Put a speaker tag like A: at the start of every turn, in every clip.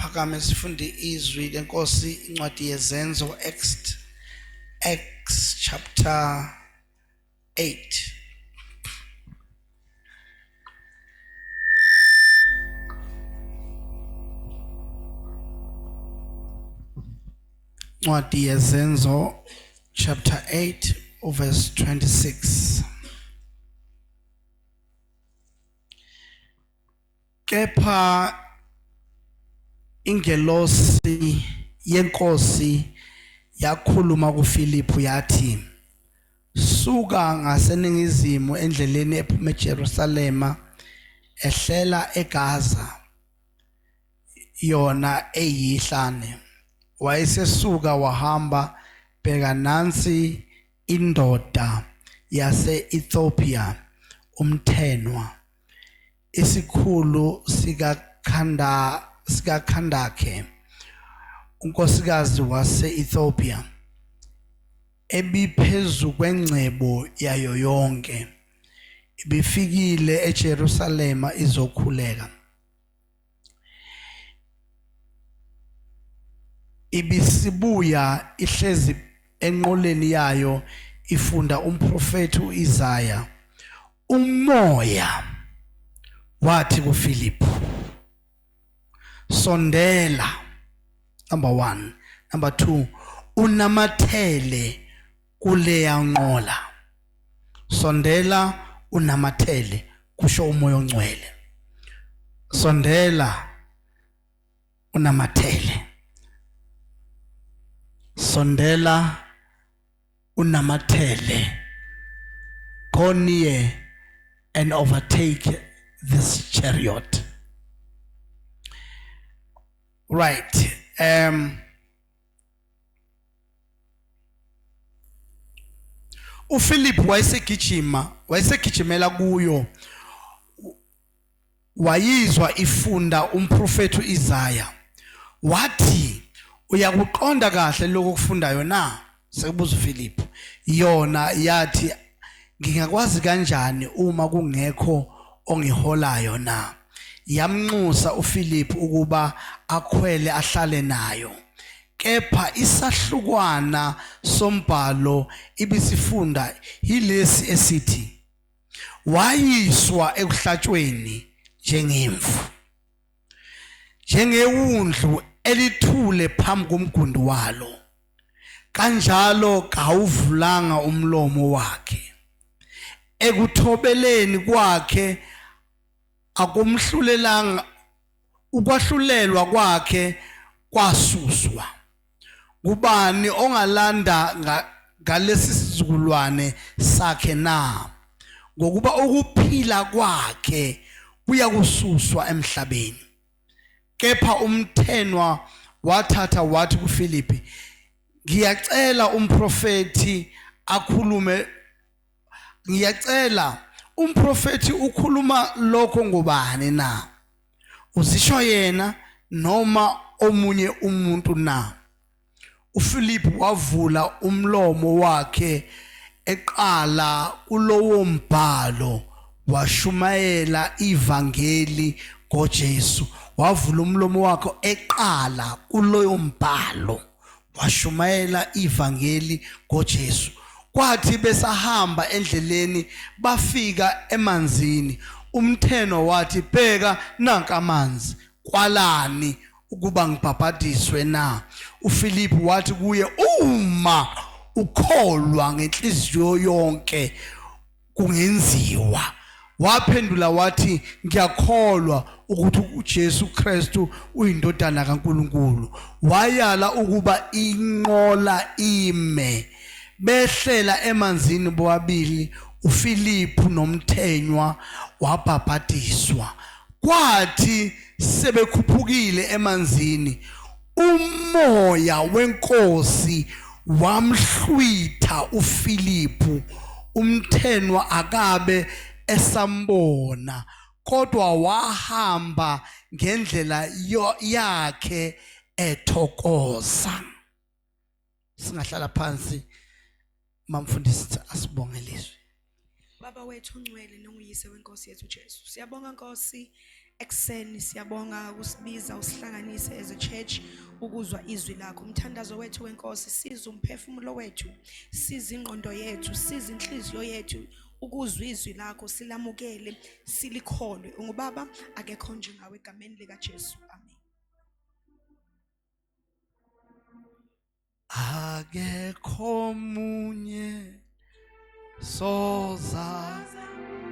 A: siphakame sifunde izwi lenkosi incwadi yezenzo Acts chapter 8. Incwadi yezenzo chapter 8 verse 26. Kepha ingelosi yenkosi yakhuluma kuFilipu yathi, suka ngaseningizimu endleleni ephuma eJerusalema ehlela eGaza, yona eyihlane. Wayesesuka wahamba, bheka nansi indoda yase-Ethiopia umthenwa, isikhulu sikaKhandake, unkosikazi wase-Ethiopia, ebiphezu kwengcebo yayo yonke, ibifikile eJerusalema izokhuleka. Ibisibuya ihlezi enqoleni yayo ifunda umprofeti uIsaya. Umoya wathi kuFilipu, sondela. Number 1. Number 2, unamathele kuleya nqola. Sondela unamathele, kusho umoya ongcwele. Sondela unamathele. Sondela unamathele. Go near and overtake this chariot. Right. uPhilip wayesegijimela kuyo, wayizwa ifunda umprofeti uIsaya. Wathi, uyakuqonda kahle lokho kufundayo na? Sekubuza uPhilip. Yona yathi, ngingakwazi kanjani uma kungekho ongiholayo na? Yamnxusa uPhilip ukuba akhwele ahlale nayo. Kepha isahlukwana sombhalo ibisifunda yilesi esithi, wayiswa ekuhlatshweni njengemvu, njengewundlu elithule phambi komgundi walo, kanjalo kawuvulanga umlomo wakhe. Ekuthobeleni kwakhe akumhlulelanga, ukwahlulelwa kwakhe kwasuswa. Kubani ongalanda ngalesi sizukulwane sakhe na? Ngokuba ukuphila kwakhe kuyakususwa emhlabeni. Kepha umthenwa wathatha wathi kuFilipi, ngiyacela umprofeti akhulume. Ngiyacela umprofeti ukhuluma lokho ngobani na? Uzisho yena noma omunye umuntu na? uPhilip wavula umlomo wakhe eqala kulowo mbhalo, washumayela ivangeli ngoJesu. Wavula umlomo wakhe eqala kuloyo mbhalo, washumayela ivangeli ngoJesu. Kwathi besahamba endleleni bafika emanzini. Umthenwa wathi, bheka nanka amanzi, kwalani ukuba ngibhabhadiswe na? uPhilip wathi kuye, uma ukholwa ngenhliziyo yonke kungenziwa. Waphendula wathi, ngiyakholwa ukuthi uJesu Kristu uyindodana kaNkulunkulu. Wayala ukuba inqola ime. Behlela emanzini bobabili, uPhilip nomthenwa, wabhabhadiswa. Kwathi sebekhuphukile emanzini, umoya wenkosi wamhlwitha uPhilip. Umthenwa akabe esambona, kodwa wahamba ngendlela yakhe ethokoza. Singahlala phansi, mamfundisi asibonge lizwi.
B: Baba wethu ongcwele nonguyise wenkosi yethu Jesu, siyabonga Nkosi Ekseni siyabonga ukusibiza usihlanganise as a church ukuzwa izwi lakho. Umthandazo wethu wenkosi siza umphefumulo wethu, siza ingqondo yethu, siza inhliziyo yethu ukuzwa izwi lakho silamukele silikholwe. Ungubaba akekho njengawe egameni lika Jesu. Amen.
A: Akekho munye soza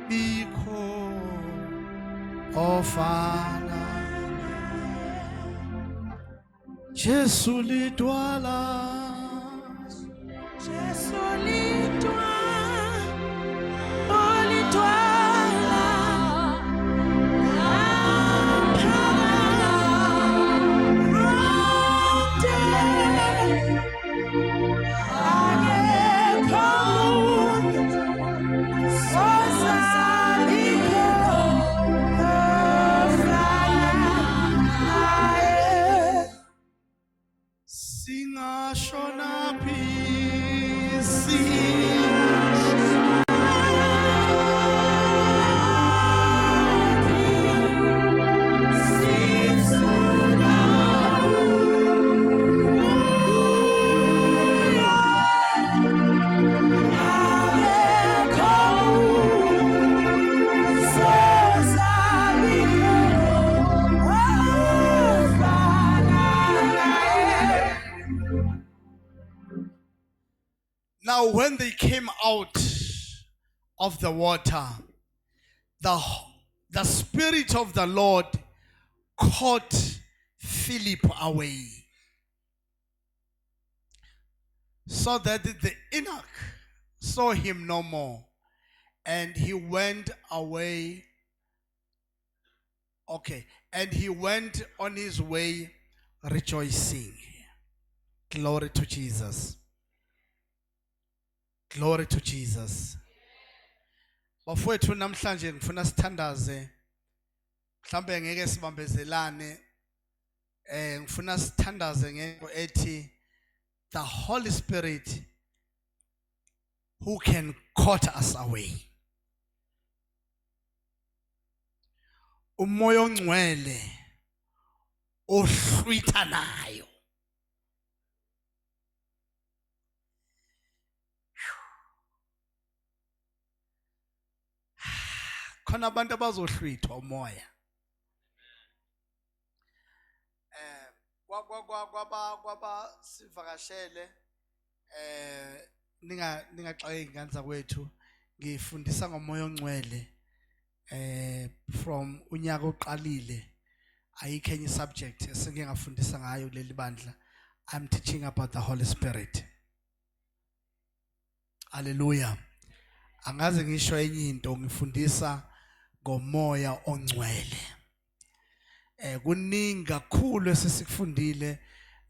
A: bikho ofana Jesu lidwala Shona pisi Now, when they came out of the water, the Spirit of the Lord caught Philip away, so that the eunuch saw him no more, and he went away. Okay, and he went on his way rejoicing. Glory to Jesus. Glory to Jesus. Bafowethu namhlanje ngifuna sithandaze. Mhlambe ngeke sibambezelane. Ngifuna sithandaze ngento ethi the Holy Spirit who can caught us away. Umoya ongcwele ohlwitha nayo. Khona abantu abazohlwithwa umoya. Kwaba sivakashele ningaxaki nganza kwethu ngifundisa ngomoya ongcwele from unyaka oqalile ayikho enye subject esengeke ngafundisa ngayo leli bandla. I'm teaching about the Holy Spirit. Hallelujah. Angaze ngisho enye into ngifundisa ngomoya ongcwele. Kuningi kakhulu esesikufundile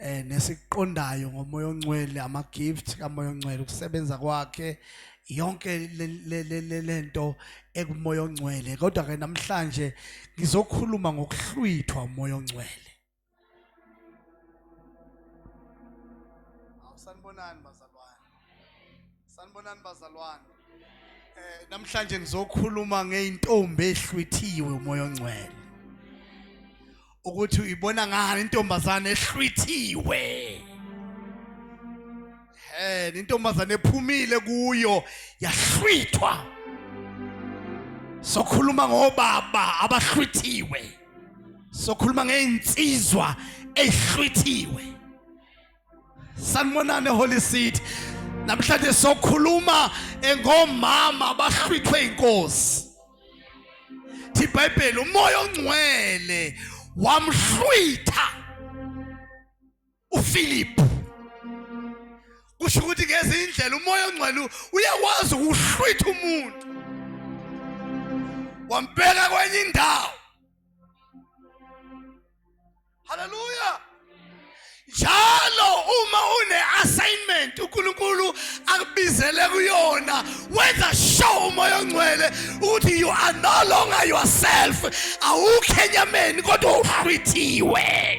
A: nesikuqondayo ngomoya ongcwele, ama gift kamoya ongcwele, ukusebenza kwakhe, yonke lento ekumoya ongcwele. Kodwa ke namhlanje ngizokhuluma ngokuhlwithwa umoya ongcwele. Awusanibonani bazalwane? Sanibonani bazalwane? Namhlanje ngizokhuluma ngeintombi ehlwithiwe umoya ongcwele. Ukuthi uyibona ngani intombazane ehlwithiwe? Intombazane ephumile kuyo yahlwithwa. Sokhuluma ngobaba abahlwithiwe. Sokhuluma ngeinsizwa ehlwithiwe. Sanibonani Holy Seed. Namhlanje sokhuluma ngomama abahlwithwe inkosi. Thi iBhayibheli umoya ongcwele wamhlwitha uPhilip. Kusho ukuthi ngeze indlela umoya ongcwele uyakwazi ukuhlwitha umuntu. Wambeka kwenye indawo. Hallelujah. Njalo uma une assignment uNkulunkulu akubizele kuyona, wenza show umoya ongcwele ukuthi you are no longer yourself. Awukho enyameni kodwa uhlwithiwe.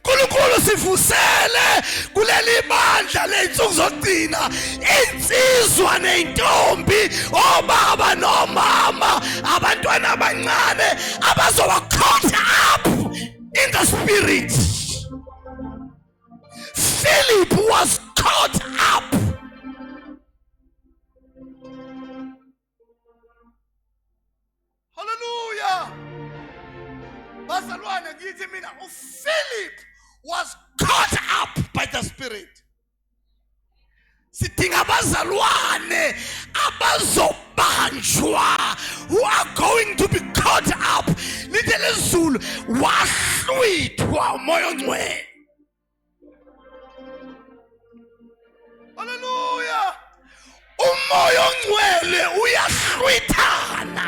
A: uNkulunkulu sivusele kuleli bandla leinsuku zokugcina insizwa kuzwane intombi, obaba nomama, abantwana abancane abazoba caught up in the spirit. Philip was caught up. Hallelujah. Bazalwane ngithi mina Philip was caught up by the spirit. Sidinga abazalwane abazobanjwa, who are going to be caught up. Lithi lezulu wahlwithwa umoya ongcwele. Hallelujah. Umoya ongcwele uyahlwithana.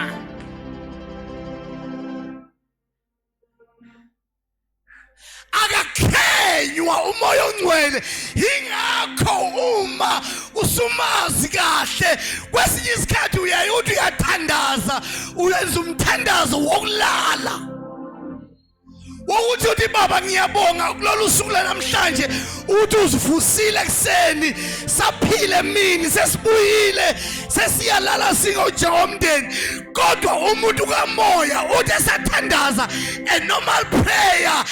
A: Akakhenywa umoya ongcwele. Ingakho uma usumazi kahle, kwesinye isikhathi uyayithi uyathandaza, uyenza umthandazo wokulala. Wokuthi uthi baba ngiyabonga kulolu suku lanamhlanje, uthi uzivusile ekseni, saphile emini, sesibuyile, sesiyalala singojomndeni. Kodwa umuntu kamoya uthi esathandaza a normal prayer,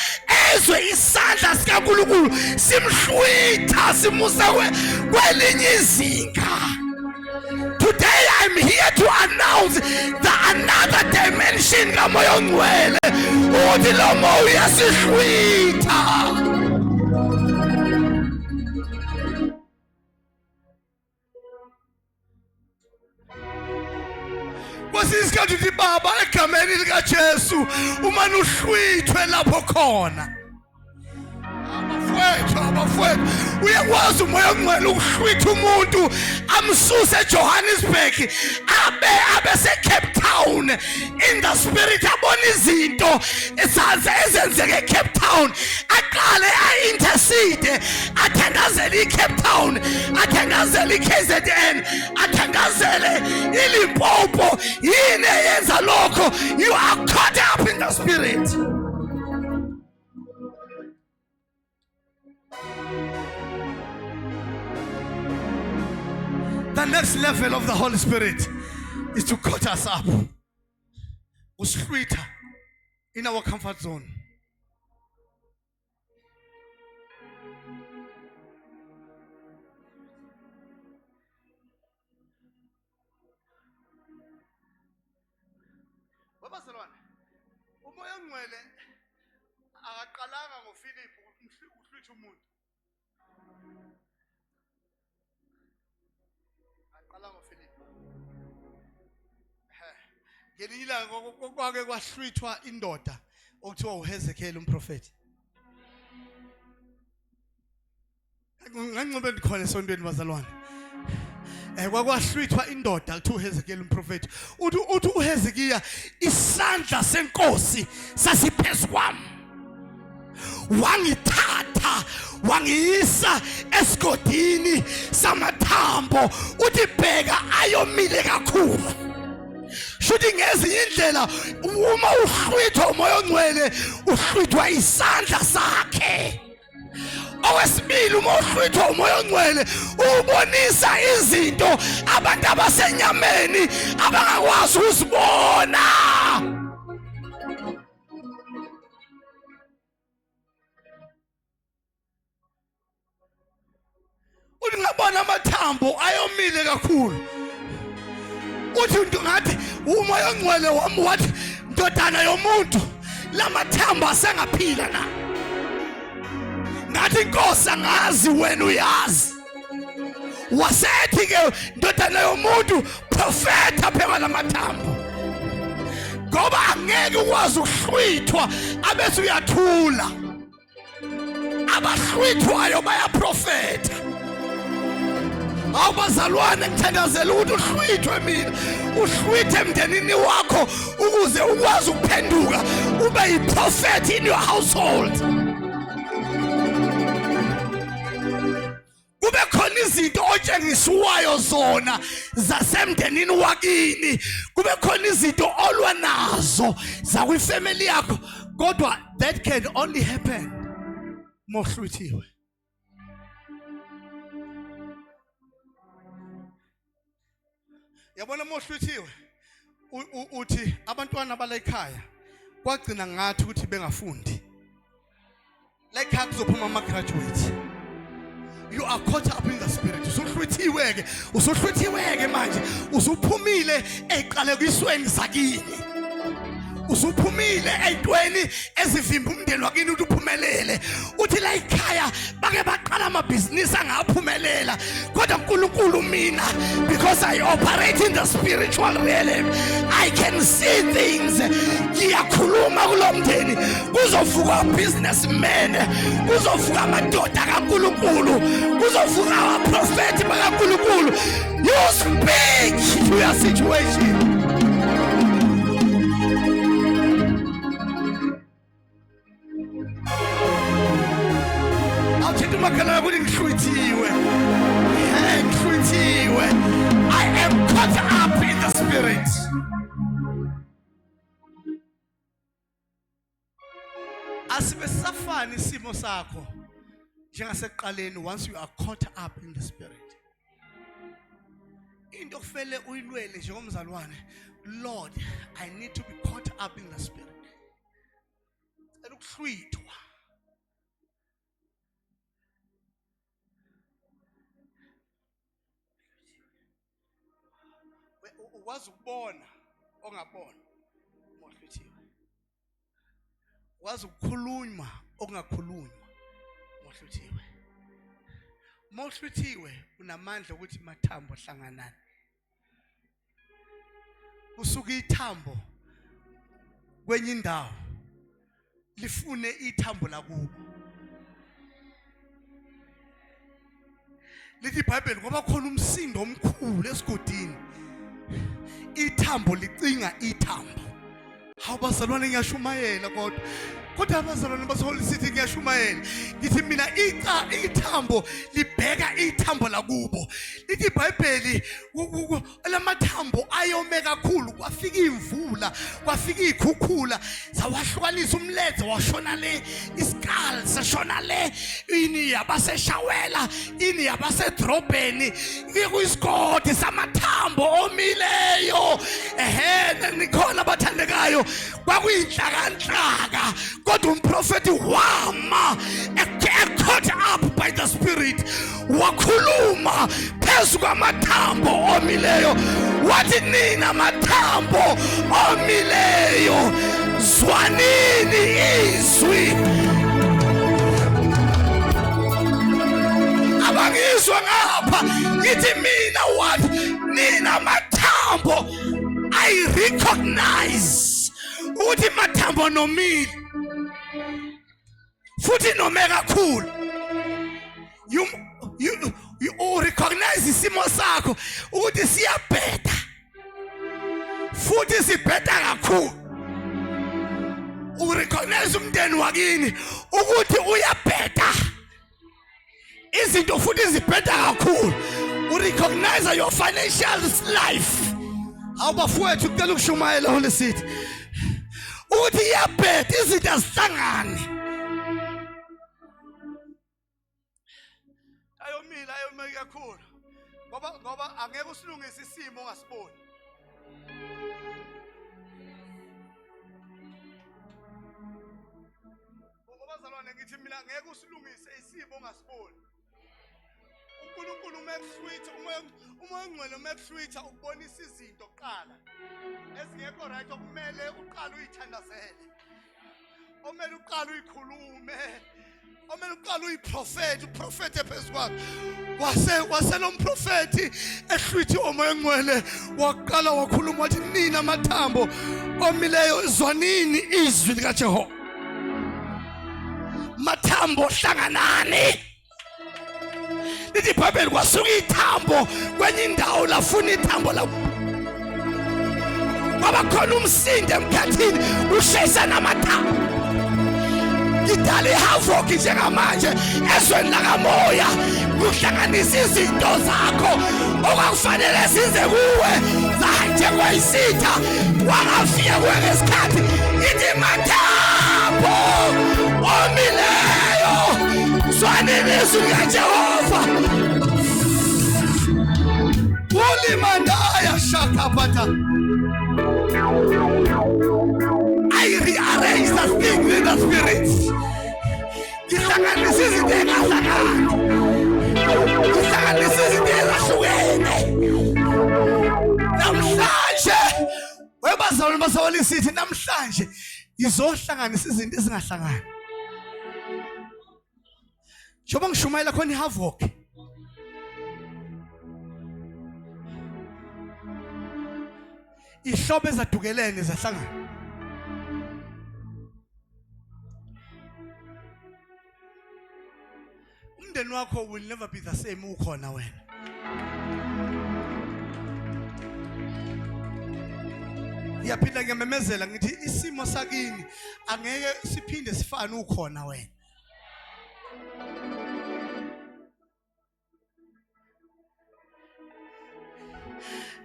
A: ezwe isandla sikaNkulunkulu simhlwitha simusa kwelinye izinga. Today I'm here to announce the another dimension kamoya ongcwele. Uthi lo moya uyasihlwitha. Kwasisikhathi uthi baba egameni likaJesu uma nuhlwithwe lapho khona. Abafowethu, uyakwazi umoya ongcwele ukuhlwitha umuntu amsuse eJohannesburg abe se-Cape Town in the spirit, abona izinto ezenzeke eCape Town, aqale a-intercede, athandazele iCape Town, athandazele iKZN, athandazele iLimpopo. Yini eyenza lokho? You are caught up in the spirit. The next level of the Holy Spirit is to cut us up. Usihlwitha in our comfort zone. Babazalwane, umoya ongcwele akaqalanga ngoPhilip uhlwitha umuntu. Ngelinye ilanga kwake kwahlwithwa indoda okuthiwa uHezekiel umprofeti. Nganqobe ndikhona esontweni bazalwane. Kwahlwithwa indoda okuthiwa uHezekiel umprofeti. Uthi uHezekiya isandla senkosi sasiphezu kwami. Wangithatha wangiyisa esigodini samathambo, uthi bheka ayomile kakhulu. Shuthi ngezinye indlela uma uhlwithwa umoya ongcwele uhlwithwa isandla sakhe. Okwesibili, uma uhlwithwa umoya ongcwele ubonisa izinto abantu abasenyameni abangakwazi ukuzibona. Uthi ngabona amathambo ayomile kakhulu. Uthi ngathi umoya ongcwele wami wathi ndodana yomuntu lamathambo asengaphila na. Ngathi Nkosi angazi wena uyazi. Wasethi ke ndodana yomuntu profeta phela lamathambo. Ngoba angeke ukwazi ukuhlwithwa abese uyathula. Abahlwithwayo bayaprofeta. Abazalwane ngithandazela ukuthi uhlwithwe mina, uhlwithe emndenini wakho ukuze ukwazi ukuphenduka ube yiprofeti in your household. Kube khona izinto otshengisiwayo zona zasemndenini wakini, kube khona izinto olwa nazo zakwifamily yakho, kodwa that can only happen mohlwithiwe. Yabona mohluthiwe uthi abantwana bala ekhaya kwagcina ngathi ukuthi bengafundi. La ekhaya kuzophuma ama graduate. You are caught up in the spirit. Usuhluthiweke manje. Usuphumile eqale kwisweni sakini. Usuphumile ey'ntweni ezivimba umndeni wakini ukuthi uphumelele. Uthi la ekhaya bake baqala amabhizinisi angaphumelela. Kodwa uNkulunkulu mina, because I operate in the spiritual realm, I can see things. Ngiyakhuluma kulomndeni. Kuzovuka businessmen, kuzovuka amadoda kaNkulunkulu, kuzovuka abaprofeti bakaNkulunkulu. You speak to your situation. I am caught up in the spirit. Asibesafani isimo sakho njengasekuqaleni once you are caught up in the spirit. Into kufele uyilwele njengomzalwane. Lord, I need to be caught up in the spirit. Ukuhlwithwa. Wazi ukubona ongabona mohluthiwe. Wazi ukukhulunywa ongakhulunywa mohluthiwe. Mohluthiwe unamandla ukuthi mathambo hlanganana. Usuka ithambo kwenye indawo lifune ithambo lakubo. Lithi iBhayibheli ngoba khona umsindo omkhulu esigodini. Ithambo licinga ithambo. Abazalwane ngiyashumayela kodwa abazalwane basohola sithi ngiyashumayela. Ngithi mina ithambo libheka ithambo lakubo. Lithi iBhayibheli lamathambo ayome kakhulu kwafika imvula, kwafika ikhukhula, zawahlukanisa umlenze washona le, iskal sashona le, ini yabaseshawela, ini yabasedrobheni, kuyisigodi samathambo omileyo. Nikhona abathandekayo kwakuyinhlaka kodwa umprofeti wama caught up by the spirit wakhuluma phezu kwamathambo omileyo wathi nina mathambo omileyo zwanini izwi. Abangizwa ngapha ngithi mina wathi nina mathambo I recognize ukuthi mathambo nomile futhi nome kakhulu. You recognize isimo sakho ukuthi siyabheda futhi sibheda kakhulu. U recognize umndeni wakini ukuthi uyabheda izinto futhi zibheda kakhulu. U recognize your financial life. Awubafowethu kucela ukushumayela Holy City uthi iyabheda izinto azihlangane. Ayomile kakhulu ngoba angeke usilungise isimo ongasiboni. Ngobazalwane ngithi mina angeke usilungise isimo ongasiboni. uNkulunkulu umekuhlwitha umoya ongcwele umekuhlwitha ukubonisa izinto kuqala ezingekho right okumele uqale uyithandazele. Omele uqale uyikhulume. Omele uqale uyiprofeti uprofete phezukwakho. Wase lo mprofeti ehlwithi umoya ongcwele waqala wakhuluma wathi nina mathambo omileyo zwanini izwi likaJehova. Mathambo hlanganani. Lithi iBhayibheli kwasuka ithambo kwenye indawo lafuna ithambo la. Kwaba khona umsindo emkhathini ushesa namathambo. Ngidala ihavoki njengamanje ezweni lakamoya kuhlanganisa izinto zakho okwakufanele size kuwe zanjengwa isitha wangafika kuwe ngesikhathi. Ithi mathambo omileyo zwanini izwi likaJehova. Ulimandaya shaka bata. I rearrange the things in the spirit. Ngihlanganisa izinto engahlangani. Ngihlanganisa izinto ezahlukene. Namhlanje webazalwane basawali sithi namhlanje izohlanganisa izinto ezingahlangani. Njengoba ngishumayela khona iHavoc. Ihlobo ezadukelene zahlangana. Umndeni wakho will never be the same ukhona wena. Ngiyaphinda ngiyamemezela ngithi isimo sakini angeke siphinde sifane ukhona wena.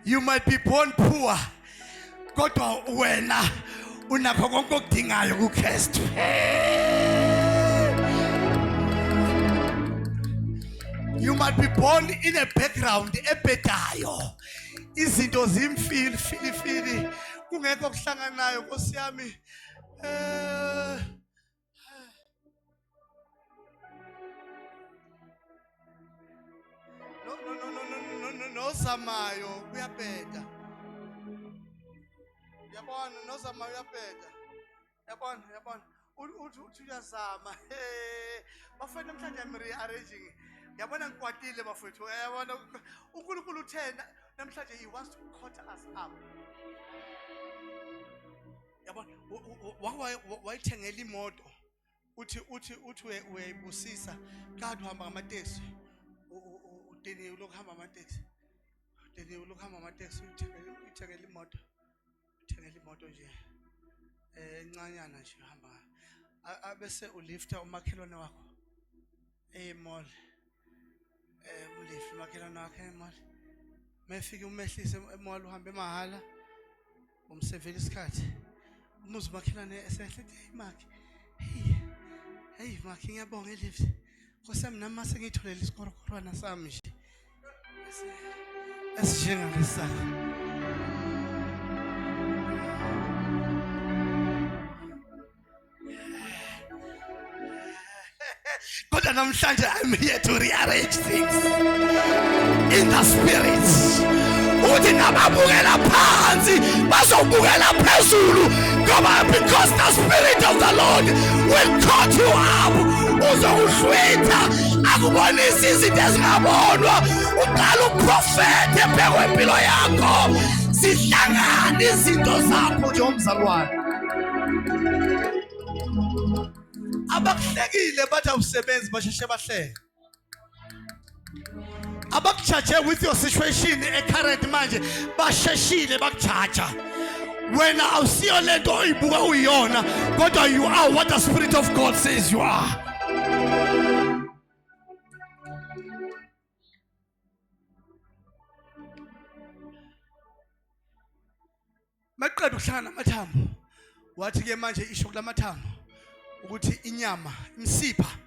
A: You might be born poor, kodwa wena unakho konke okudingayo kuKristu. You might be born in a background ebhedayo. Izinto zimfili kungekho kuhlanganayo Nkosi yami. No samayo kuyabheda. Yabona no samayo uyabheda. Yabona. Uthi uyazama. Bafana namhlanje am rearranging. Yabona ngikwatile bafethu. Yabona uNkulunkulu uthena namhlanje he wants to cut us up. Yabona wayithengela imoto. Uthi uyayibusisa. Kanti uhamba ngamateksi. Udeni ulokuhamba ngamateksi. Udeni ulokuhamba ngamateksi uthengela imoto. Uthengela imoto nje. Encanyana nje uhamba. Abese ulifta umakhelwane wakho. Mall. Ulifta umakhelwane wakho mall. Mefike umehlise emall uhambe emahala. Umsevela isikhathi. Umuzi umakhelwane esehle Mark. Hey Mark ngiyabonga elift. Nkosami nami mase ngitholela isikorokorwana sami nje. Esijengalisaka. Kodwa namhlanje I'm here to rearrange things in the spirit. Uthi nababukela phansi bazobukela phezulu ngoba because the spirit of the Lord will cut you up. Uzokuhlwitha akubonisa izinto ezingabonwa uqala uprofete phekwempilo yakho sihlangana izinto zakho njengomzalwane. Abakuhlekile bathi awusebenzi basheshe bahleke. Abakuchaje with your situation current manje basheshile bakuchaja. Wena awusiyo lento oyibuka uyona kodwa you are what the Spirit of God says you are. Maqedwe ukuhlangana amathambo wathi ke manje isho kulamathambo ukuthi inyama imsipha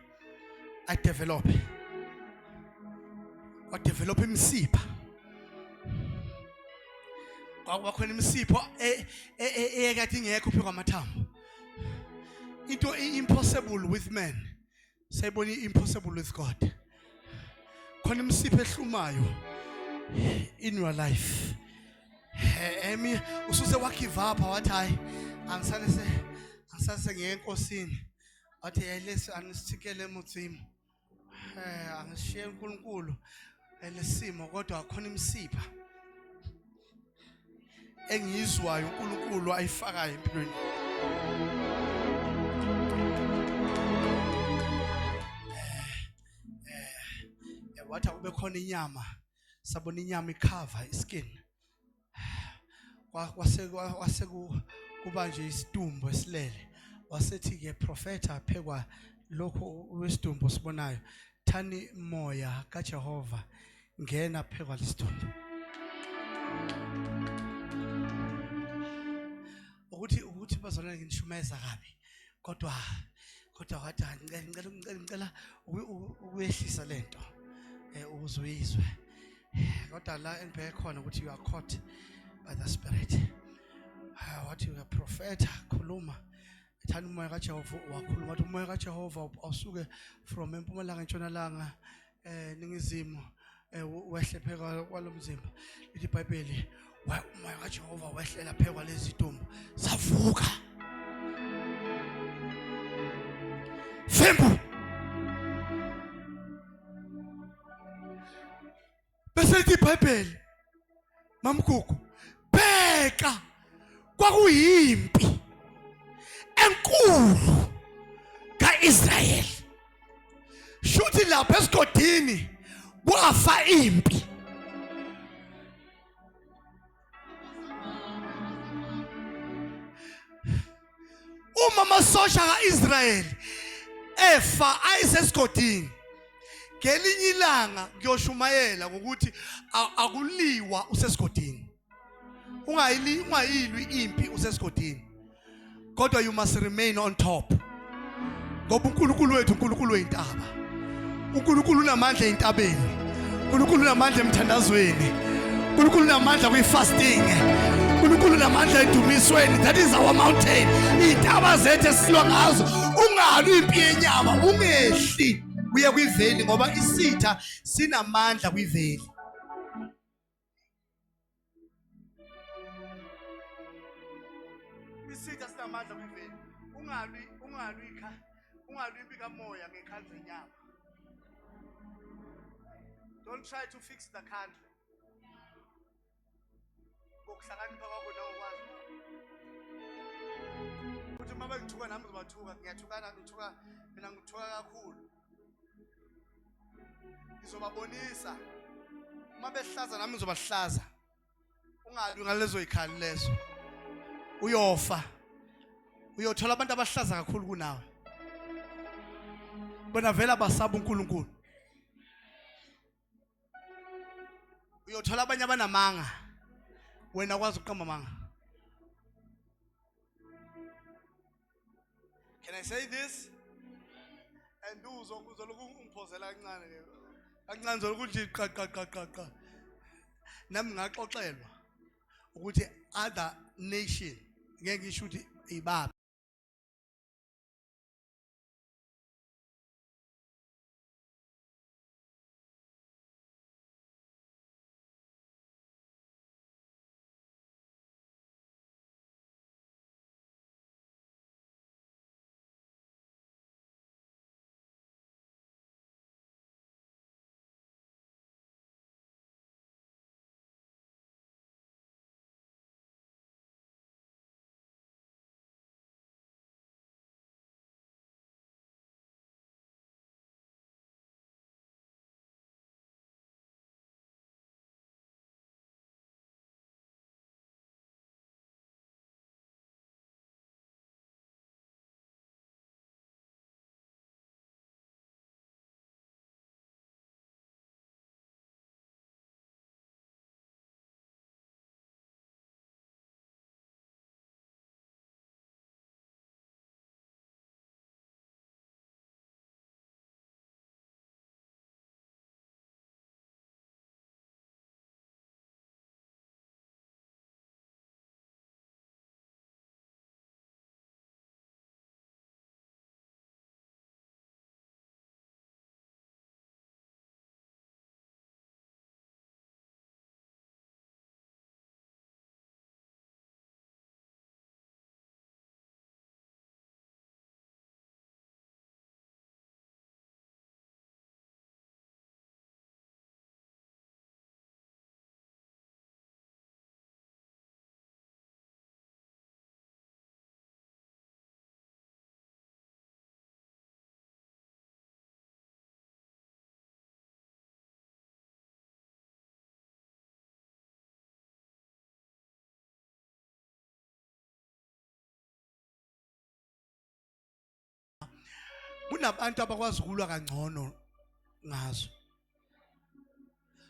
A: adevelop imsipha kwakhona imsipho ekade ingekho phezu kwamathambo. Into impossible with man sayibona impossible with God. Khona imsipho ehlumayo in your life. Ususe wagive up wathi hayi angisase ngenkosini athi yayilesi angisithikele emuthini angishiye uNkulunkulu lesimo kodwa akhona imsipha engizwayo uNkulunkulu ayifakayo empilweni. Wathi ube khona inyama sabona inyama icover iskin kwase kuba nje isidumbu esilele wasethi ke prophet aphekwa lokho wesidumbu sibonayo thani moya kaJehova ngena phekwa lesidumbu ukuthi bazolana ngishumayeza kabi kodwa wathi ngicela uyehlisa lento uzuyizwe kodwa la engibheke khona ukuthi you are caught by the Spirit. Wathi uyaprofetha khuluma ethanda umoya kaJehova wakhuluma wathi umoya kaJehova awusuke from empumalanga entshonalanga ningizimu wehle pheka kwalomzimba lithi iBhayibheli umoya kaJehova wehlela pheka kwalezi dumbu savuka fembu bese lithi iBhayibheli mamgugu bheka kwakuyimpi enkulu kaIsrayeli shuthi lapha esigodini kwafa impi uma amasosha kaIsrayeli efa ayisesigodini ngelinye ilanga kuyoshumayela ngokuthi akuliwa usesigodini ungayilwi impi usesigodini kodwa you must remain on top ngoba uNkulunkulu wethu uNkulunkulu wentaba uNkulunkulu unamandla entabeni uNkulunkulu unamandla emthandazweni uNkulunkulu unamandla kwi-fasting uNkulunkulu unamandla edumisweni that is our mountain intaba zethu esilwa ngazo ungalwi impi yenyama ungehli uye kwiveli ngoba isitha sinamandla kwiveli isitha sinamandla kwiveli ungalwi impi kamoya ngekhali zenyama. Don't try to fix the country ngokuhlakanipha kwakho nangokwazi ukuthi uma bengithuka nami ngizobathuka ngiyathukana mina ngithuka kakhulu ngizobabonisa uma behlaza nami ngizobahlaza ungalwi ngalezo ikhali lezo uyofa uyothola abantu abahlaza kakhulu kunawe bona vela basaba uNkulunkulu uyothola abanye abanamanga wena kwazi ukuqamba manga. Can I say this? And uzoloku ungiphozela kancane zolokuthi qa nami ngaxoxelwa ukuthi other nation ngeke ngisho ukuthi ibaba kunabantu abakwazi ukulwa kangcono ngazo.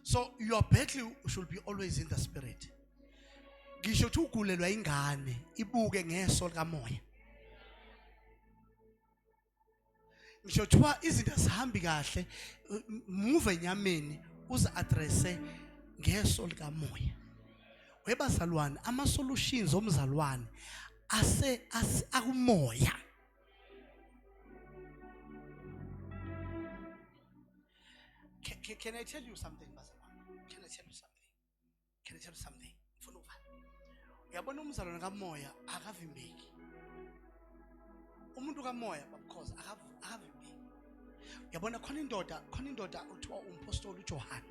A: So your battle should be always in the spirit. Ngisho ukuthi ugulelwa ingane ibuke ngeso likamoya. Ngisho ukuthi izinto zihambi kahle move enyameni uze addresse ngeso likamoya. Webazalwane, ama solutions omzalwane akumoya. Can I tell you something, bazalwane? Can I tell you something? Can I tell you something? Mfuna uva. Uyabona umzalwane kamoya akavimbeki. Umuntu kamoya because akavimbeki. Uyabona khona indoda uthiwa umpostoli uJohn.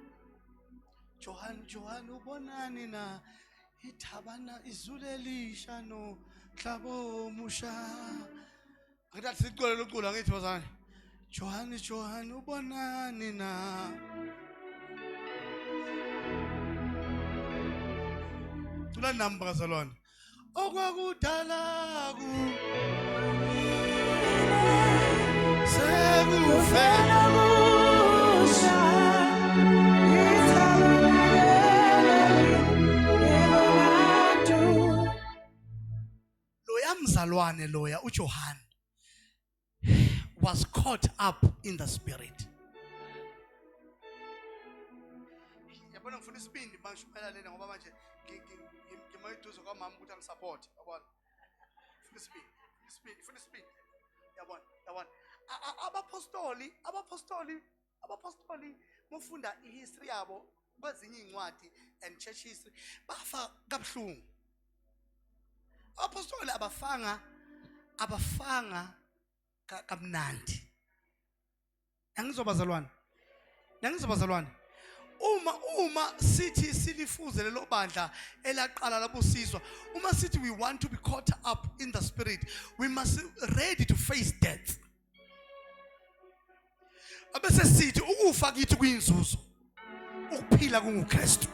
A: Johan ubonani na ithabana izulu elisha no hlabo musha. Angithi sicole lokucula ngithi bazalwane. Johan ubonani na. Tula namba bazalwane. Okwakudala ku sekufela kusha. Mzalwane loya uJohn was caught up in the spirit. Yabona ngifuna isibindi bangishumayela lena ngoba manje ngimayiduzo kwamama ukuthi angisupport yabona. Funa isibindi. Yabona. Abapostoli mufunda ihistory yabo kwezinye incwadi and church history bafa kabuhlungu. Apostoli abafanga kamnandi. Yangizobazalwane. Uma sithi silifuze lelo bandla elaqala labusizwa, uma sithi we want to be caught up in the spirit, we must be ready to face death. Abese sithi ukufa kithi kuyinzuzo, ukuphila kunguKristu.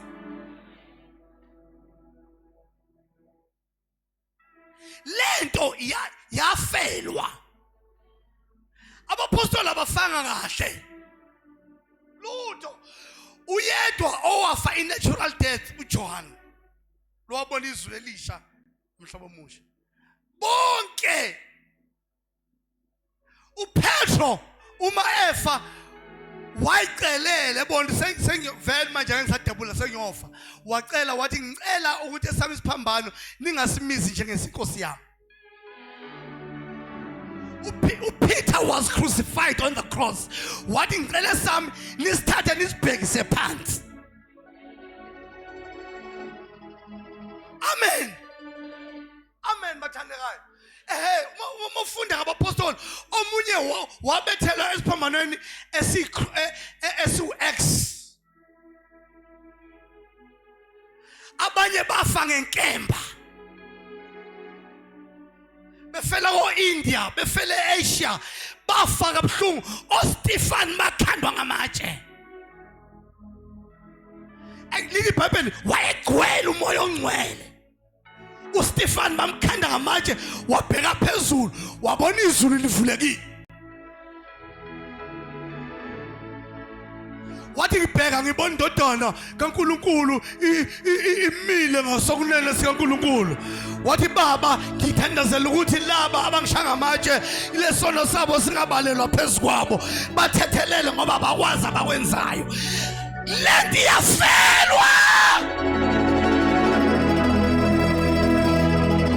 A: Lento yafelwa. Abapostoli abafanga kahle. Lutho uyedwa owafa in natural death uJohn. Lo wabona izulu elisha umhlaba omusha. Bonke uPetro uma efa wayicelele bona sengivela manje ngisadabula sengiyofa. Wacela wathi ngicela ukuthi esami isiphambano ningasimizi njengesinkosi yami. Peter was crucified on the cross. Wathi ngicela sami nisithathe nisibhekise phansi. Amen bathandekayo. Mufunda ngabapostoli omunye wabethelwa esiphambanweni esu-X. Abanye bafa ngenkemba. Befela ko-India, befela e-Asia, bafa kabuhlungu. OStefan bakhandwa ngamatshe. Lithi iBhayibheli wayegcwele umoya ongcwele. uStefan bamkhanda ngamatshe wabheka phezulu wabona izulu livulekile. Wathi ngibheka ngibona indodana kaNkuluNkulu imile ngasokunene sikaNkuluNkulu. Wathi baba ngithandazela ukuthi laba abangishanga amatshe lesono sabo singabalelwa phezukwabo bathethelele ngoba bakwazi abakwenzayo. Lento iyafelwa.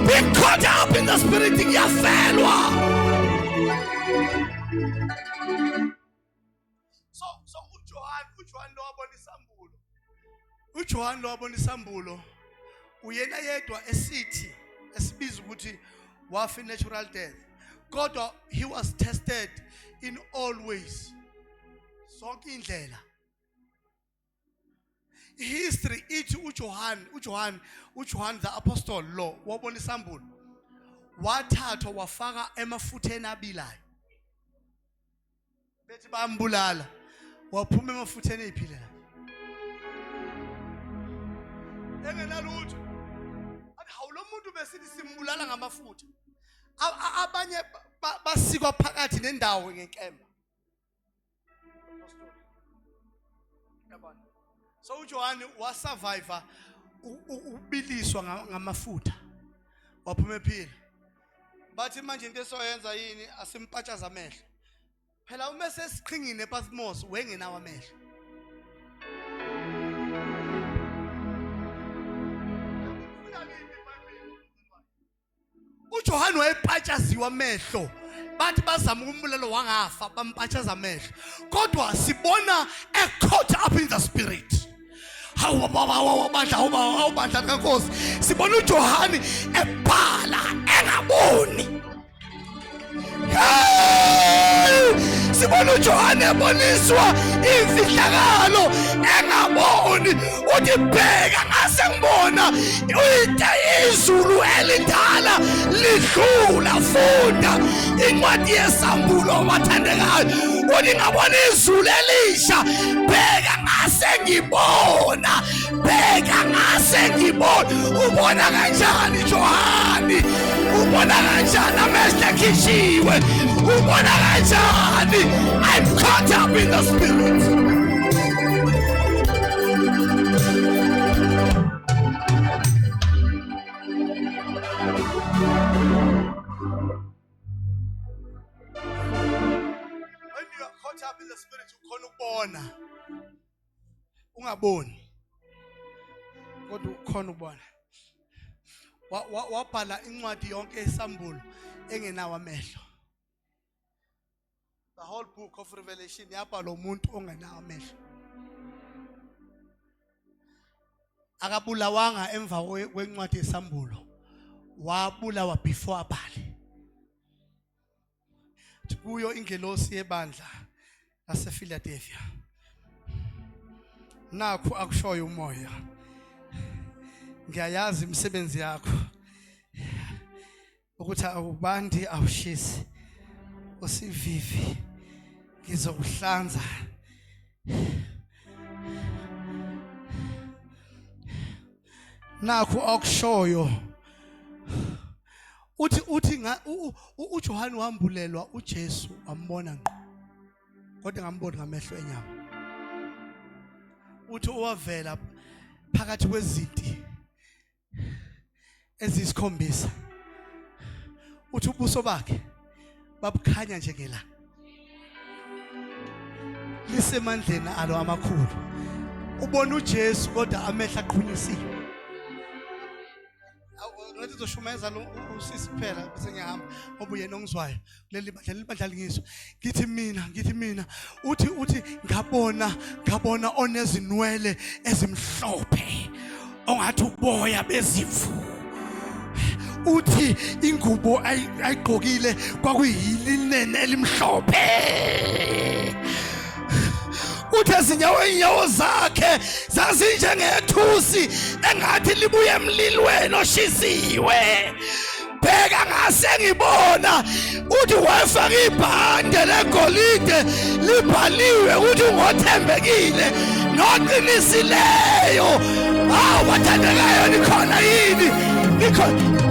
A: Being caught up in the spirit iyafelwa. So uJohn lo wabona isambulo uyena yedwa esithi esibiza ukuthi wafa natural death. Kodwa he was tested in all ways. Sonke indlela. History ithi uJohn the apostle lo wabona isambulo wathathwa wafaka emafutheni abilayo. Bethi bambulala waphuma emafutheni eziphilayo. Engenalutho. Hawu lo muntu besithi simbulala ngamafutha. Abanye basikwa phakathi nendawo ngenkemba. Yabona. So uJohn wasurvive ubiliswa ngamafutha. Waphuma ephila. Bathi manje into esoyenza yini asimpatshaza amehlo. Phela uma sesiqhingini ePathmos wengenawo amehlo. uJohane wayepatshaziwa amehlo. Bathi bazama ukumbulala wangafa bampatshaza amehlo. Kodwa sibona caught up in the spirit. Hawu bandla kaNkosi. Sibona uJohane ebhala engaboni. Sibona uJohane eboniswa imfihlakalo engaboni. Uthi bheka ngase ngibona izulu elindala lidlula. Funda incwadi yesambulo bathandekayo. Uthi ngabona izulu elisha. Bheka ngase ngibona. Bheka ngase ngibona. Ubona kanjani Johane? Ubona kanjani amehlo akhishiwe? Ubona kanjani? I'm caught up in the spirit. When you are caught up in the spirit, ukhona ukubona. Ungaboni. Kodwa ukhona ukubona. Wabhala incwadi yonke esambulo engenawo amehlo. The whole book of Revelation yabhala umuntu ongenawo amehlo. Akabulawanga emva kwencwadi yesambulo. Wabulawa before abhale. Kuyo ingelosi yebandla lasePhiladelphia. Nakho akushoyo umoya. Ngiyayazi imisebenzi yakho. Ukuthi awubandi awushisi. Usivivi. Ngizokuhlanza. Nakho akushoyo. Uthi uJohane wambulelwa uJesu ambona ngqo. Kodwa ngamboni ngamehlo enyama. Uthi owavela phakathi kwezinti ezisikhombisa. Uthi ubuso bakhe babukhanya njengela. Lisemandleni alo amakhulu. Ubona uJesu kodwa amehlo aqhunyisiwe. Ngathi uzoshumeza lo usisi phela bese ngiyahamba ngoba uyena ongizwayo kuleli bandla lingiswa. Ngithi mina uthi ngabona onezinwele ezimhlophe ongathi uboya bezimvu. Uthi ingubo ayigqokile kwakuyilinene elimhlophe. Uthi inyawo zakhe zazinjengethusi engathi libuye emlilweni oshisiwe. Bheka ngase ngibona. Uthi wafaka ibhande legolide libhaliwe ukuthi ungothembekile noqinisileyo. Hawu bathandekayo nikhona yini? Nikhona.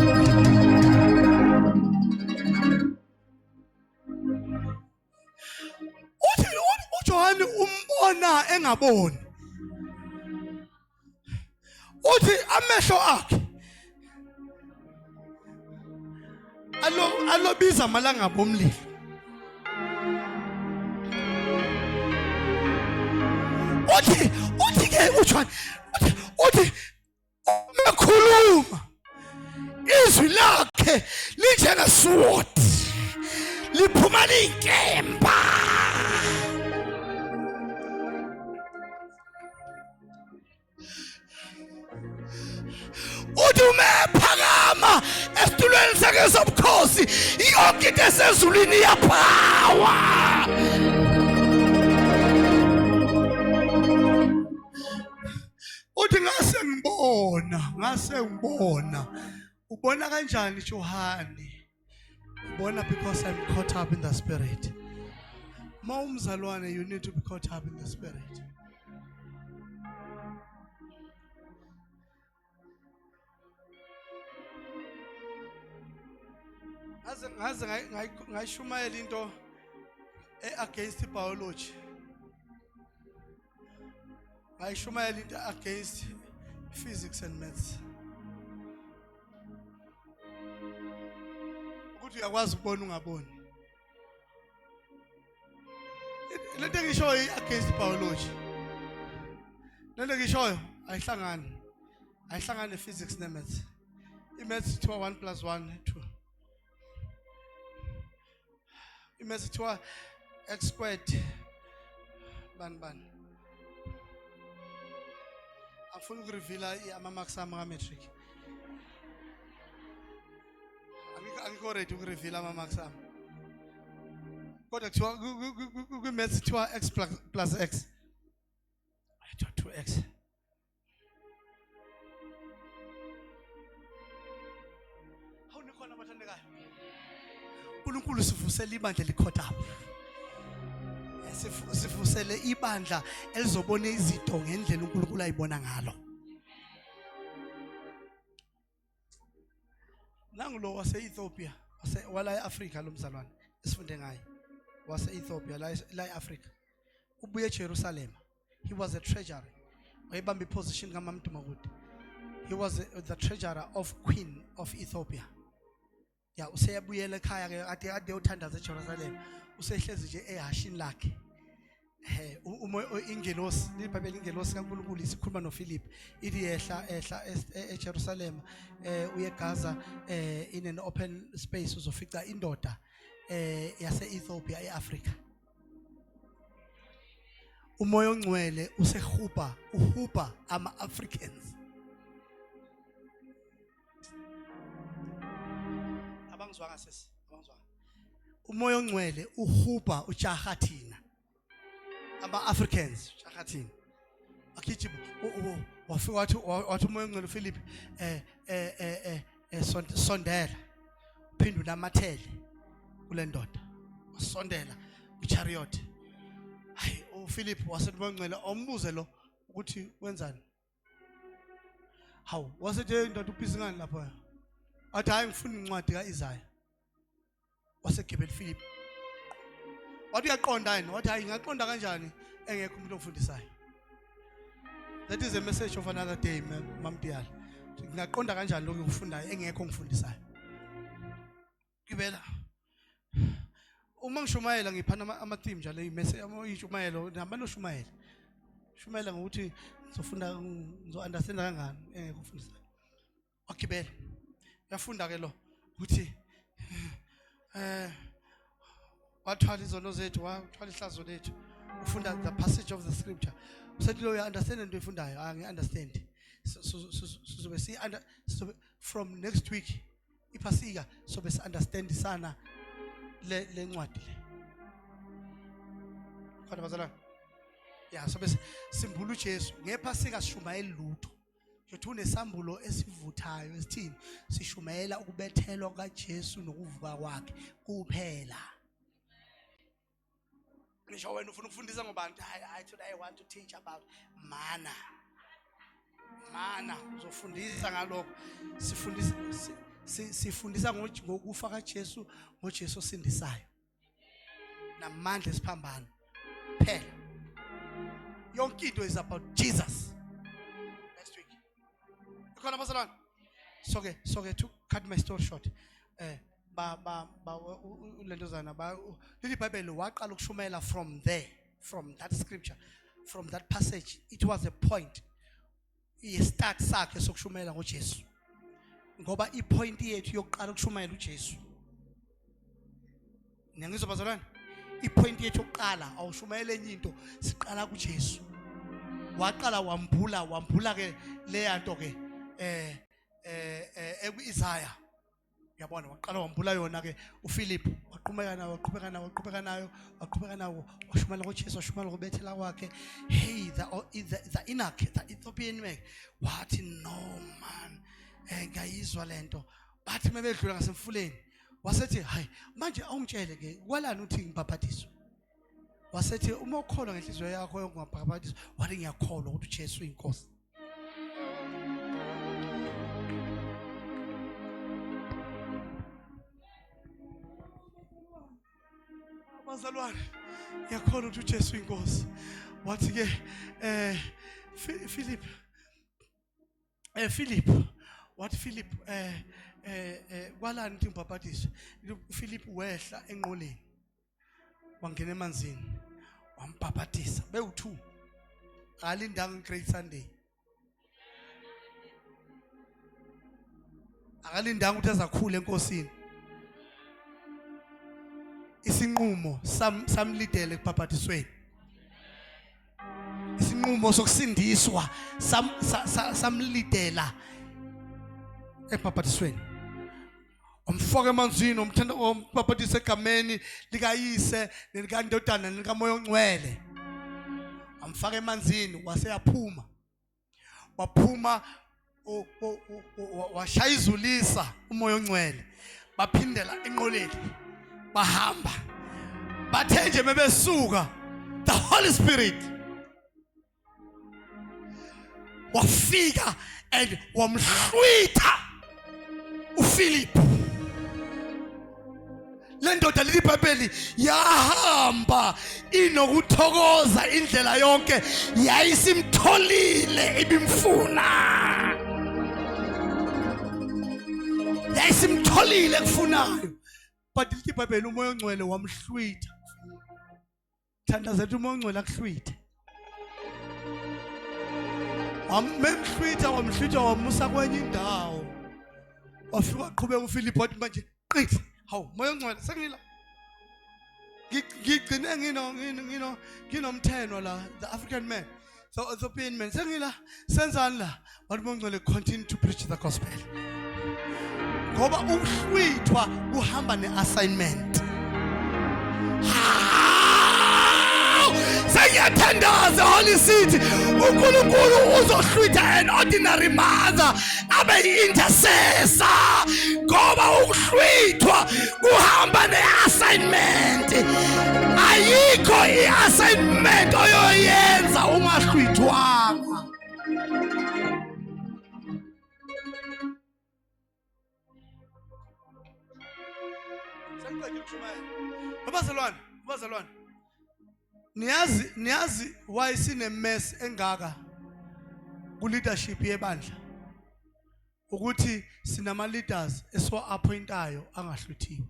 A: uJohane umbona engaboni. Uthi amehlo akhe alobiza amalanga bomlilo. Uthi ke uJohane uthi mekhuluma izwi lakhe linjengesword liphuma linkemba. Uthi umephakama esitulweni sakhe sobukhosi yonke into esezulwini iyaphawa. Uthi ngase ngibona. Ubona kanjani Johane? Ubona because I'm caught up in the spirit. Ma umzalwane, you need to be caught up in the spirit. Ngaze ngayishumayela into against biology. Ngayishumayela into against physics and maths. Ukuthi uyakwazi ukubona ungaboni. Lento ngishoyo against biology. Lento ngishoyo ayihlangani. Ayihlangani physics ne maths. I maths 2 1 + 1 2. imesi kuthiwa x squared bani angifuni ukureveala ama-marks ami ka-matric angikho ready ukureveala ama-marks ami kodwa kuthiwa kwi-maths kuthiwa x plus x kuthiwa 2x awunikhona abathandekayo uNkulunkulu sivusele ibandla elikhothamo sivusele ibandla elizobona izinto ngendlela uNkulunkulu ayibona ngalo nangulo wase-Ethiopia wala e-Afrika lo mzalwane esifunde ngaye wase-Ethiopia la e-Afrika ubuye eJerusalem. He was a treasurer wayebamba iposition kaMamdu Makude. He was the treasurer of Queen of Ethiopia. Ya useyabuyela ekhaya ke ade uthandaza eJerusalem usehlezi nje ehashini lakhe ingelosi libhayibheli ingelosi kaNkulunkulu isikhuluma noPhilip ithi ehla eJerusalem uye eGaza in an open space uzofica indoda yase-Ethiopia eAfrica. Umoya ongcwele uhuba ama-Africans. Abangizwa ngasesi abangizwa. Umoya ongcwele uhuba ujaha thina ama-Africans jaha thina. Akithi wafika wathi umoya ongcwele uPhilip sondela phinda unamathele kule ndoda wasondela kwichariot. Hayi uPhilip wasethi umoya ongcwele ombuze lo ukuthi wenzani. Hawu wasethi indoda ubhizi ngani lapha. Athi hayi ngifuna incwadi kaIsaya. Wasegebela uPhilip. Wathi uyaqonda yini? Wathi hayi ngaqonda kanjani engekho umuntu ongifundisayo. That is a message of another day mamdiyala. Ngaqonda kanjani lokho ngifundayo engekho ongifundisayo. Gibela. Uma ngishumayela ngiphana ama-theme njalo imessage amayishumayelo nabano shumayela. Shumayela ngokuthi ngizofunda ngizo-understand kangani engekho ongifundisayo. Wakibela. Yafunda ke lo ukuthi wathwala izono zethu wathwala ihlazo lethu ufunda the passage of the scripture usethi lo you understand into oyifundayo angi-understand sizobe from next week iphasika sobe si-understand sana le ncwadi le khona bazalwane ya sobe simbula uJesu ngephasika sishumayela lutho yothi unesambulo esivuthayo esithini sishumayela ukubethelwa kaJesu nokuvuka kwakhe kuphela. Ngisho wena ufuna ukufundisa ngobani? Today I want to teach about mana uzofundisa ngalokho sifundisa ngokufa kaJesu ngoJesu osindisayo namandla esiphambano phela yonke into is about Jesus. Next week ikhona bazalwane so ke to cut my story short ulentozana leli Bible waqala ukushumayela from that scripture, from that passage. It was a point start sakhe sokushumayela ngoJesu ngoba ipoint yethu yokuqala ukushumayela uJesu. Ngiyangizwa bazalwane, ipoint yethu yokuqala awushumayele enye into, siqala kuJesu. Waqala wambula ke leyanto ke eku-Isaya. Yabona waqala wambula yona ke uPhilip waqhubeka nayo washumayela ngoJesu washumayela ngobethela kwakhe. Hey the Enoch, the Ethiopian man, wathi no man ngayizwa lento bathi mebedlula ngasemfuleni wasethi hayi manje awungitshele ke kwalani uthi ngibhaphathiswe. Wasethi uma ukholwa ngenhliziyo yakho ungabhaphathiswa wathi ngiyakholwa ukuthi uJesu uyinkosi. Bazalwane ngiyakholwa ukuthi uJesu uyinkosi. Wathi ke Philip wathi Philip kwalani uthi ngibhaphathiswe. Philip wehla enqoleni wangena emanzini wambhaphathisa bewu2 akalindanga Great Sunday, akalindanga ukuthi azakhula enkosini. isinqumo samlidele ekubhabhatisweni. Isinqumo sokusindiswa samlidela ekubhabhatisweni. Umfaka emanzini umthanda umbhabhatisa egameni likayise nelikandodana nelikamoya ongcwele. Amfaka emanzini waseyaphuma. Waphuma washaya izulisa umoya ongcwele. Baphindela enqoleni. Bahamba. Bathe nje bebesuka the Holy Spirit wafika and wamhlwitha uPhilip. Le ndoda lelibhayibheli yahamba inokuthokoza indlela yonke yayisimtholile ibimfuna. Yayisimtholile kufunayo. But ibhayibheli umoya ongcwele wamhlwitha. Thandaza umoya ongcwele akuhlwithe. Wamhlwitha wamusa kwenye indawo. Wafika waqhubeka uPhilip wathi manje qithi. Hawu moya ongcwele sengila. Ngigcine nginomthenwa la the African man. So Ethiopian man sengila senzani la? Wathi moya ongcwele continue to preach the gospel. Ngoba ukuhlwithwa kuhamba neassignment. Sengiyathandaza Holy City uNkulunkulu uzohlwitha an ordinary mother abe intercessor ngoba ukuhlwithwa kuhamba neassignment. Ayikho iassignment oyoyenza ungahlwithwanga. Abazalwane niyazi why sine mess engaka ku leadership yebandla ukuthi sinama leaders eswa appointayo angahluthiwe.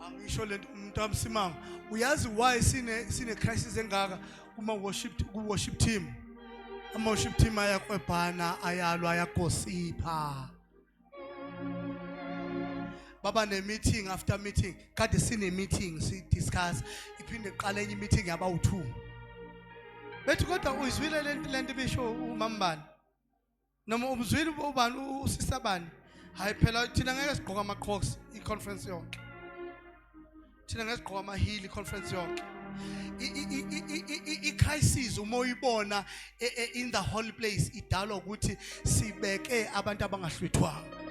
A: Angisho lento umuntu amsimanga. Uyazi why sine crisis engaka kuma worship team. Ama worship team ayakwebhana ayalwa ayagosipha. Baba ne meeting after meeting kade sine meeting si discuss iphinde iqala enye meeting yaba u2 bethi kodwa uyizwile lento besho umambani noma umzwile ubani usisa bani hayi phela thina ngeke sigqoka ama crocs I conference yonke thina ngeke sigqoka ama heel I conference yonke I crisis umoyibona in the whole place idalwa ukuthi sibeke abantu abangahlwithwanga.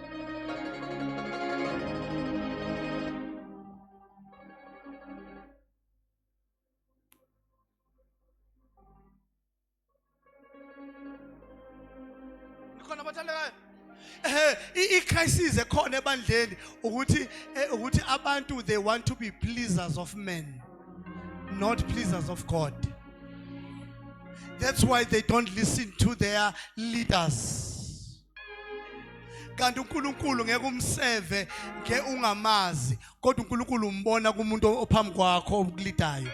A: I-crisis ekhona ebandleni ukuthi abantu they want to be pleasers of men, not pleasers of God. That's why they don't listen to their leaders. Kanti uNkulunkulu ngeke umseve ngeke ungamazi kodwa uNkulunkulu umbona kumuntu ophambi kwakho okulidayo.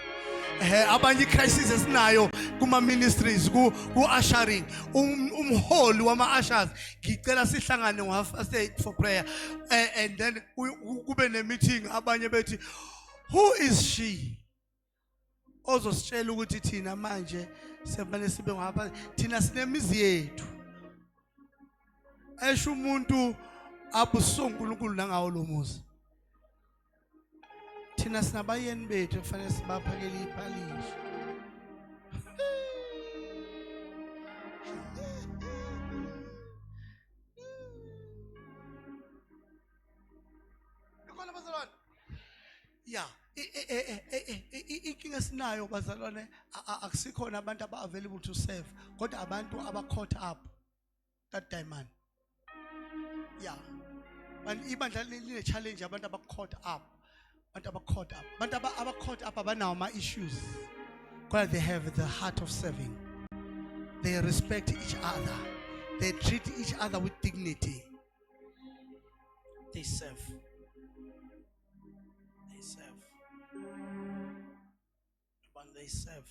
A: Abanye crisis esinayo kuma ministries ku ushering umholi wama ushers ngicela sihlangane ngafast for prayer and then kube ne meeting abanye bethi who is she ozositshela ukuthi thina manje siyabane sibe ngapha thina sinemizi yethu esho umuntu abuso uNkulunkulu nangawo lo muzi. Thina sinabayeni bethu kufanele sibaphakele iphalisho. Ikhona bazalwane? Yeah, inkinga sinayo bazalwane akusikhona abantu aba available to serve kodwa abantu aba caught up that diamond. Yeah. And ibandla line challenge abantu aba caught up. Abantu aba caught up. Abantu aba caught up abanawo ama issues. Because they have the heart of serving. They respect each other. They treat each other with dignity. They serve. They serve. But they serve.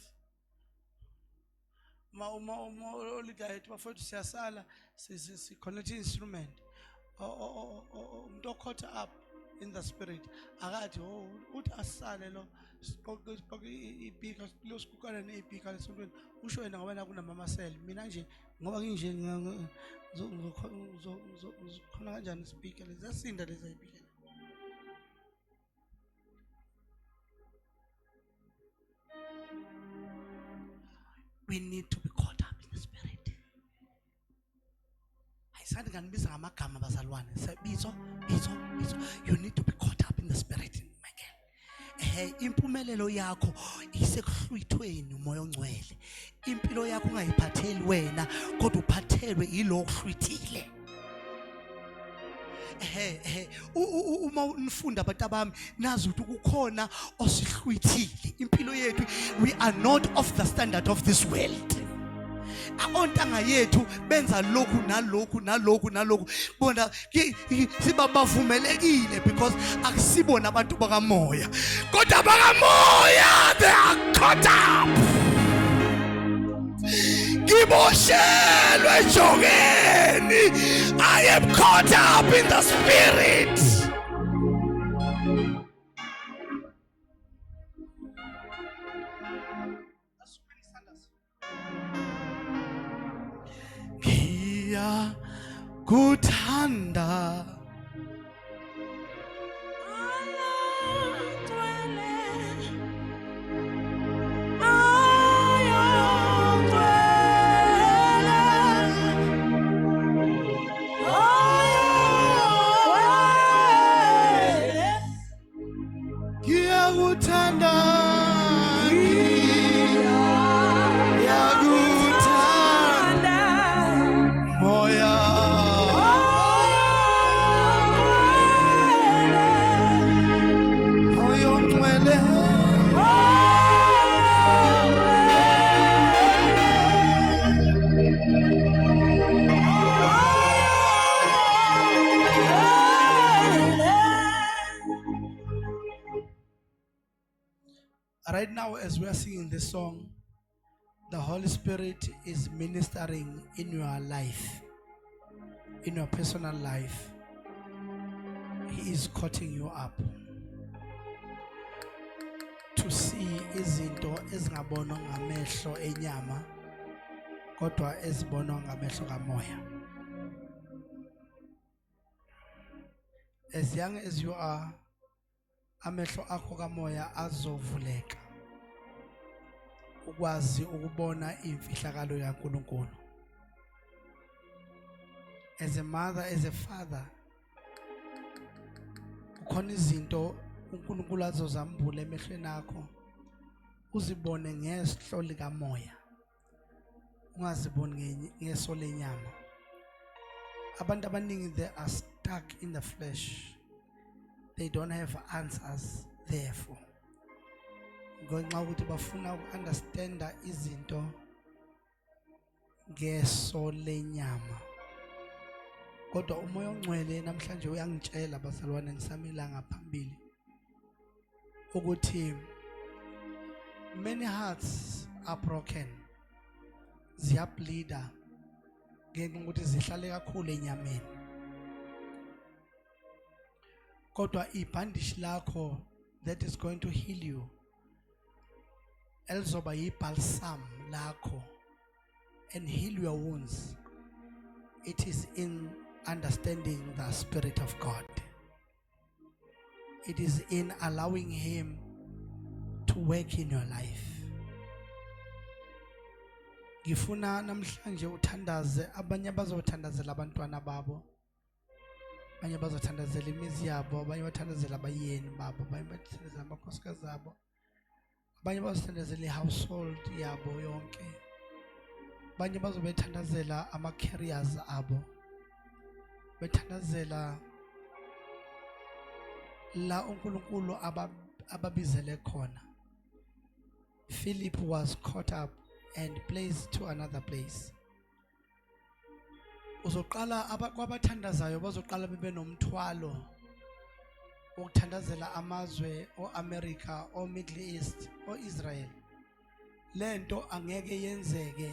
A: Ma olida yetu bafowethu siyasala si connect instrument. umuntu caught up in the spirit akathi uthi asale lo siqoqe ibhika lo sikukana nebhika lesontweni usho yena ngoba kunamama sel mina nje ngoba nginje khona kanjani ispeaker lezasinda lezi ibhika. We need to be caught up in the spirit. Ayisandi nganibiza ngamagama bazalwane. Bizo. You need to be caught up in the spirit, my girl. Impumelelo yakho isekuhlwithweni umoya ongcwele. Impilo yakho ungayiphatheli wena kodwa uphathelwe yilo okuhlwithile. Uma unifunda abantu bami nazi ukuthi kukhona osihlwithile impilo yethu. We are not of the standard of this world. Ontanga yethu benza lokhu bona sibavumelekile because akusibona abantu bakamoya kodwa bakamoya they are caught up. Ngiboshelwe ejogeni. I am caught up in the spirit. Kia kuthanda right now. As we are singing this song, the Holy Spirit is ministering in your life, in your personal life. He is cutting you up to see izinto ezingabonwa ngamehlo enyama kodwa ezibonwa ngamehlo kamoya. As young as you are, amehlo akho kamoya azovuleka ukwazi ukubona imfihlakalo yaNkulunkulu. As a mother, as a father, kukhona izinto uNkulunkulu azozambula emehlweni akho uzibone ngesihlo likamoya ungaziboni ngeso lenyama. Abantu abaningi they are stuck in the flesh. They don't have answers therefore. Ngenxa ukuthi bafuna ukunderstanda izinto ngeso lenyama. Kodwa umoya ongcwele namhlanje uyangitshela bazalwane ngisamila ngaphambili ukuthi many hearts are broken. Ziyableeda ngenxa ukuthi zihlale kakhulu enyameni. Kodwa ibhandishi lakho that is going to heal you elizoba yibalsam lakho and heal your wounds. It is in understanding the Spirit of God. It is in allowing Him to work in your life. Ngifuna namhlanje uthandaze abanye bazothandazela abantwana babo. Abanye bazothandazela imizi yabo, abanye bathandazela abayeni babo, abanye bathandazela amakhosikazi abo. Abanye bazothandazela ihousehold yabo yonke. Abanye bazobethandazela ama-careers abo. Bethandazela la uNkulunkulu ababizele khona. Philip was caught up and placed to another place. Uzoqala kwabathandazayo bazoqala bebe nomthwalo ukuthandazela amazwe oAmerica o Middle East o Israel. Lento angeke yenzeke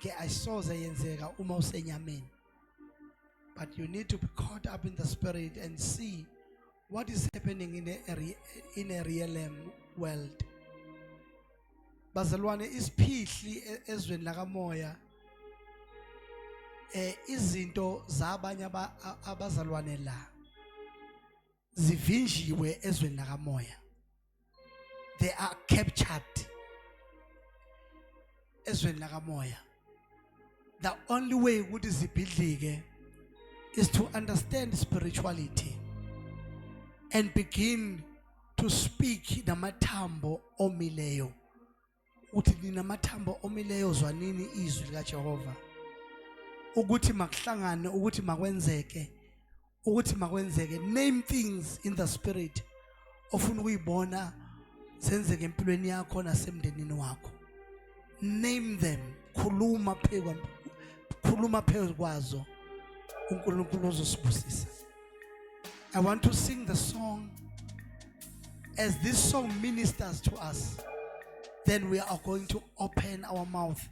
A: ke ayisoze yenzeka uma usenyameni. but you need to be caught up in the spirit and see what is happening in a real world. Bazalwane isiphihli ezweni lakamoya izinto zabanye abazalwane la zivinjiwe ezweni lakamoya. They are captured ezweni lakamoya. The only way ukuthi zibhidlike is to understand spirituality and begin to speak namathambo omileyo. Uthi ninamathambo omileyo zwanini izwi likaJehova. Ukuthi makuhlangane, ukuthi makwenzeke, ukuthi makwenzeke. Name things in the spirit ofuna ukuyibona zenzeke empilweni yakho nasemndenini wakho. Name them. Khuluma phezu kwazo. uNkulunkulu uzosibusisa. I want to sing the song. As this song ministers to us, then we are going to open our mouth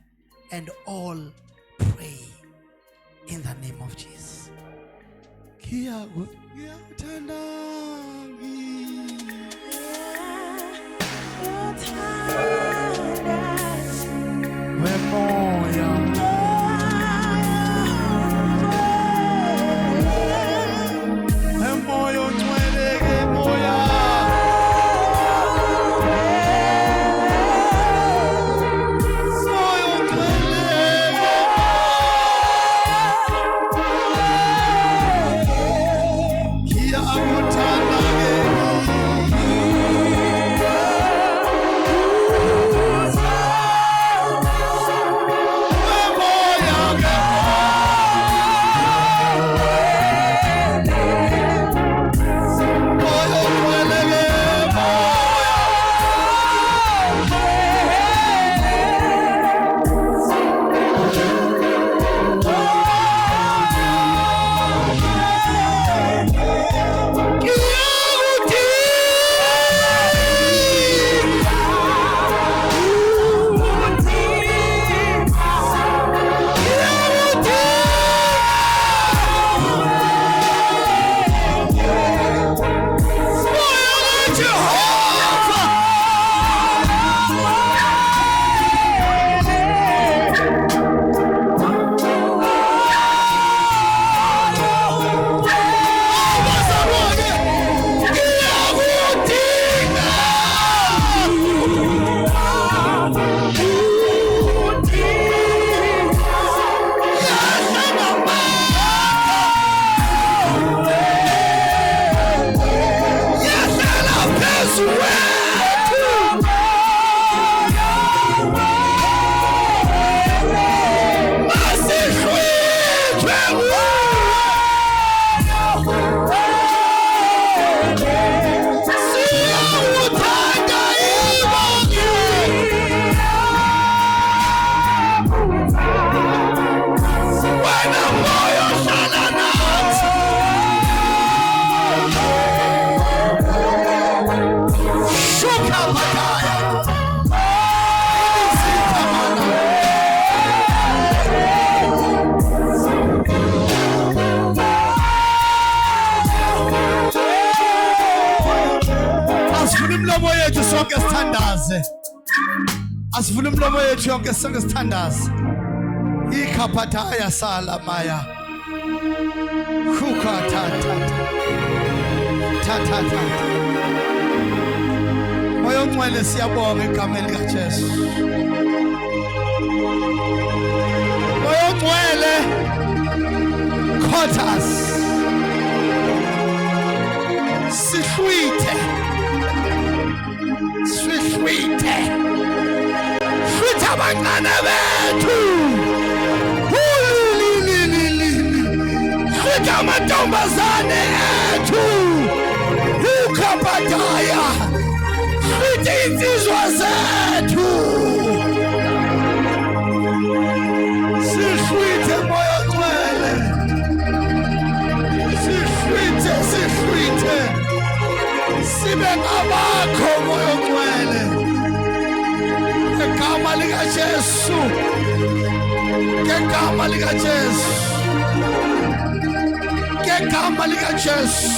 A: and all pray in the name of Jesus. Asivule umlomo yethu yonke sonke sithandaze. Ikhapathaya sala maya. Khuka tata. Moya ongcwele siyabonga egameni likaJesu. Moya ongcwele khothas. Sihlwithe. Abancane bethu Hlwitha amantombazane ethu ukhapathaya Hlwitha insizwa zethu sihlwithe moya ongcwele sihlwithe sibe ngabakho moya ongcwele Kegama likaJesu. ngegama likaJesu.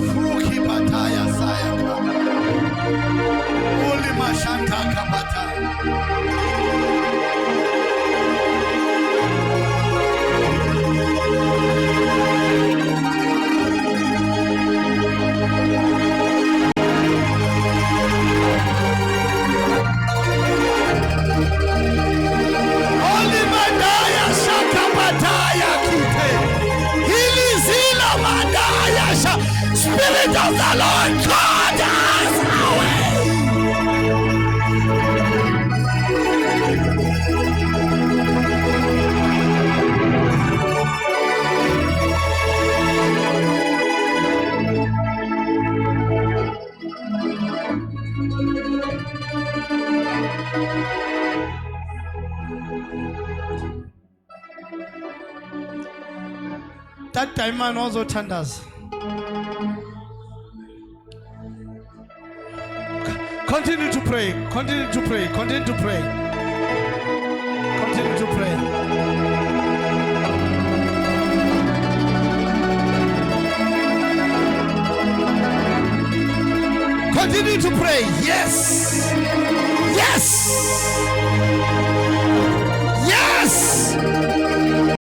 A: Fuki bataya sayaka. Uli mashanta kabata. Spirit of the Lord God us away. That time man also thunders. Continue to pray. Continue to pray. Continue to pray. Continue to pray. Continue to pray. Yes. Yes.